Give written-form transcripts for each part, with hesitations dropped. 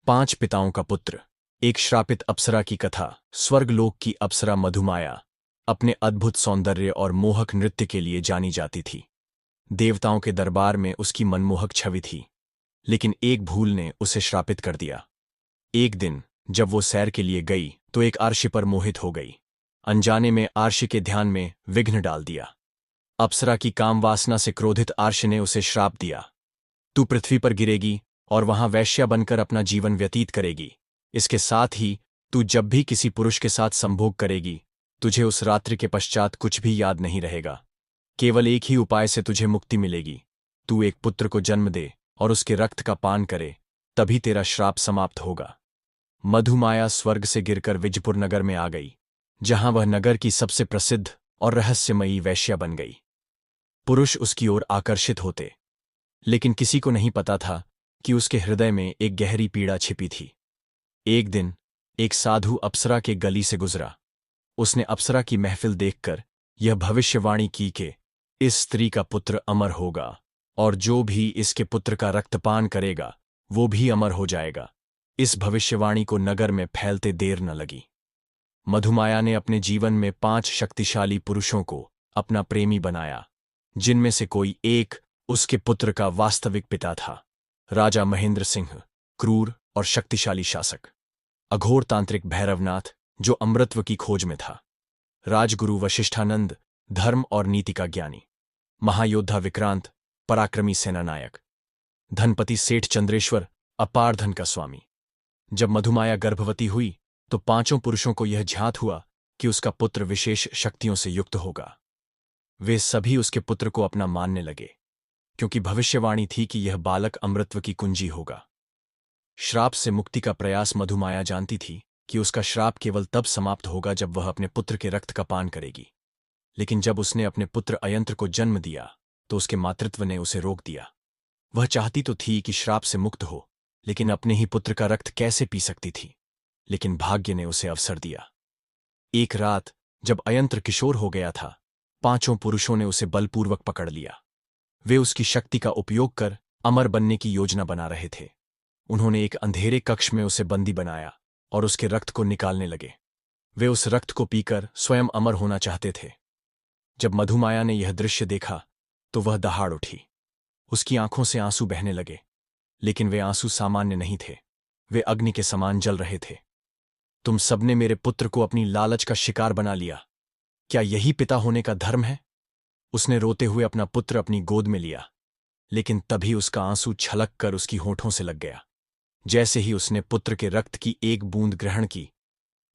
5 पिताओं का पुत्र। एक श्रापित अप्सरा की कथा। स्वर्गलोक की अप्सरा मधुमाया अपने अद्भुत सौंदर्य और मोहक नृत्य के लिए जानी जाती थी। देवताओं के दरबार में उसकी मनमोहक छवि थी, लेकिन एक भूल ने उसे श्रापित कर दिया। एक दिन जब वो सैर के लिए गई तो एक आर्षि पर मोहित हो गई। अनजाने में आर्षि के ध्यान में विघ्न डाल दिया। अप्सरा की काम वासना से क्रोधित आर्षि ने उसे श्राप दिया, तू पृथ्वी पर गिरेगी और वहां वैश्या बनकर अपना जीवन व्यतीत करेगी। इसके साथ ही तू जब भी किसी पुरुष के साथ संभोग करेगी, तुझे उस रात्रि के पश्चात कुछ भी याद नहीं रहेगा। केवल एक ही उपाय से तुझे मुक्ति मिलेगी, तू एक पुत्र को जन्म दे और उसके रक्त का पान करे, तभी तेरा श्राप समाप्त होगा। मधुमाया स्वर्ग से गिरकर विजयपुर नगर में आ गई, जहां वह नगर की सबसे प्रसिद्ध और रहस्यमयी वैश्या बन गई। पुरुष उसकी ओर आकर्षित होते, लेकिन किसी को नहीं पता था कि उसके हृदय में एक गहरी पीड़ा छिपी थी। एक दिन एक साधु अप्सरा के गली से गुजरा। उसने अप्सरा की महफिल देखकर यह भविष्यवाणी की कि इस स्त्री का पुत्र अमर होगा और जो भी इसके पुत्र का रक्तपान करेगा वो भी अमर हो जाएगा। इस भविष्यवाणी को नगर में फैलते देर न लगी। मधुमाया ने अपने जीवन में 5 शक्तिशाली पुरुषों को अपना प्रेमी बनाया, जिनमें से कोई एक उसके पुत्र का वास्तविक पिता था। राजा महेंद्र सिंह, क्रूर और शक्तिशाली शासक। अघोर तांत्रिक भैरवनाथ, जो अमृतत्व की खोज में था। राजगुरु वशिष्ठानंद, धर्म और नीति का ज्ञानी। महायोद्धा विक्रांत, पराक्रमी सेनानायक। धनपति सेठ चंद्रेश्वर, अपार धन का स्वामी। जब मधुमाया गर्भवती हुई तो 5 पुरुषों को यह ज्ञात हुआ कि उसका पुत्र विशेष शक्तियों से युक्त होगा। वे सभी उसके पुत्र को अपना मानने लगे, क्योंकि भविष्यवाणी थी कि यह बालक अमृतत्व की कुंजी होगा। श्राप से मुक्ति का प्रयास मधुमाया जानती थी कि उसका श्राप केवल तब समाप्त होगा जब वह अपने पुत्र के रक्त का पान करेगी। लेकिन जब उसने अपने पुत्र अयंत्र को जन्म दिया तो उसके मातृत्व ने उसे रोक दिया। वह चाहती तो थी कि श्राप से मुक्त हो, लेकिन अपने ही पुत्र का रक्त कैसे पी सकती थी। लेकिन भाग्य ने उसे अवसर दिया। एक रात जब अयंत्र किशोर हो गया था, 5 पुरुषों ने उसे बलपूर्वक पकड़ लिया। वे उसकी शक्ति का उपयोग कर अमर बनने की योजना बना रहे थे। उन्होंने एक अंधेरे कक्ष में उसे बंदी बनाया और उसके रक्त को निकालने लगे। वे उस रक्त को पीकर स्वयं अमर होना चाहते थे। जब मधुमाया ने यह दृश्य देखा तो वह दहाड़ उठी। उसकी आंखों से आंसू बहने लगे, लेकिन वे आंसू सामान्य नहीं थे, वे अग्नि के समान जल रहे थे। तुम सबने मेरे पुत्र को अपनी लालच का शिकार बना लिया, क्या यही पिता होने का धर्म है? उसने रोते हुए अपना पुत्र अपनी गोद में लिया, लेकिन तभी उसका आंसू छलक कर उसकी होठों से लग गया। जैसे ही उसने पुत्र के रक्त की एक बूंद ग्रहण की,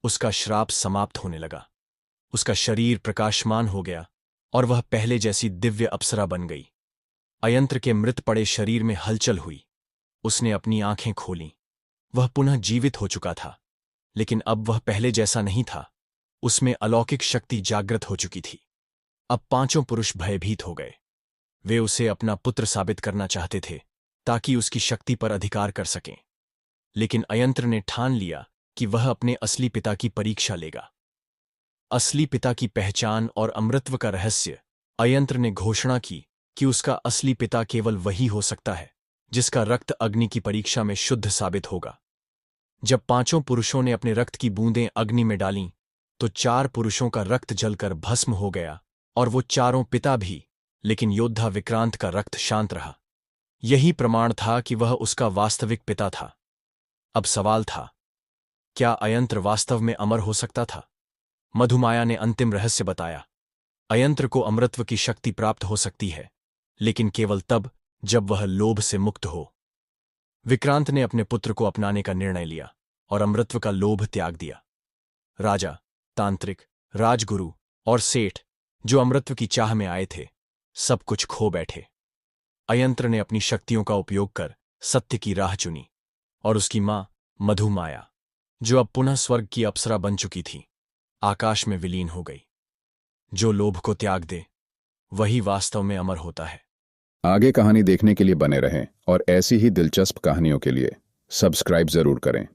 उसका श्राप समाप्त होने लगा। उसका शरीर प्रकाशमान हो गया और वह पहले जैसी दिव्य अप्सरा बन गई। अयंत्र के मृत पड़े शरीर में हलचल हुई। उसने अपनी आंखें खोलीं। वह पुनः जीवित हो चुका था, लेकिन अब वह पहले जैसा नहीं था। उसमें अलौकिक शक्ति जागृत हो चुकी थी। अब 5 पुरुष भयभीत हो गए। वे उसे अपना पुत्र साबित करना चाहते थे ताकि उसकी शक्ति पर अधिकार कर सकें। लेकिन अयंत्र ने ठान लिया कि वह अपने असली पिता की परीक्षा लेगा। असली पिता की पहचान और अमृतत्व का रहस्य। अयंत्र ने घोषणा की कि उसका असली पिता केवल वही हो सकता है जिसका रक्त अग्नि की परीक्षा में शुद्ध साबित होगा। जब 5 पुरुषों ने अपने रक्त की बूंदें अग्नि में डालीं तो 4 पुरुषों का रक्त जलकर भस्म हो गया और वो चारों पिता भी, लेकिन योद्धा विक्रांत का रक्त शांत रहा। यही प्रमाण था कि वह उसका वास्तविक पिता था। अब सवाल था, क्या अयंत्र वास्तव में अमर हो सकता था? मधुमाया ने अंतिम रहस्य बताया। अयंत्र को अमृतत्व की शक्ति प्राप्त हो सकती है, लेकिन केवल तब जब वह लोभ से मुक्त हो। विक्रांत ने अपने पुत्र को अपनाने का निर्णय लिया और अमृतत्व का लोभ त्याग दिया। राजा, तांत्रिक, राजगुरु और सेठ जो अमृतत्व की चाह में आए थे, सब कुछ खो बैठे। अयंत्र ने अपनी शक्तियों का उपयोग कर सत्य की राह चुनी और उसकी मां मधुमाया, जो अब पुनः स्वर्ग की अप्सरा बन चुकी थी, आकाश में विलीन हो गई। जो लोभ को त्याग दे वही वास्तव में अमर होता है। आगे कहानी देखने के लिए बने रहें और ऐसी ही दिलचस्प कहानियों के लिए सब्सक्राइब जरूर करें।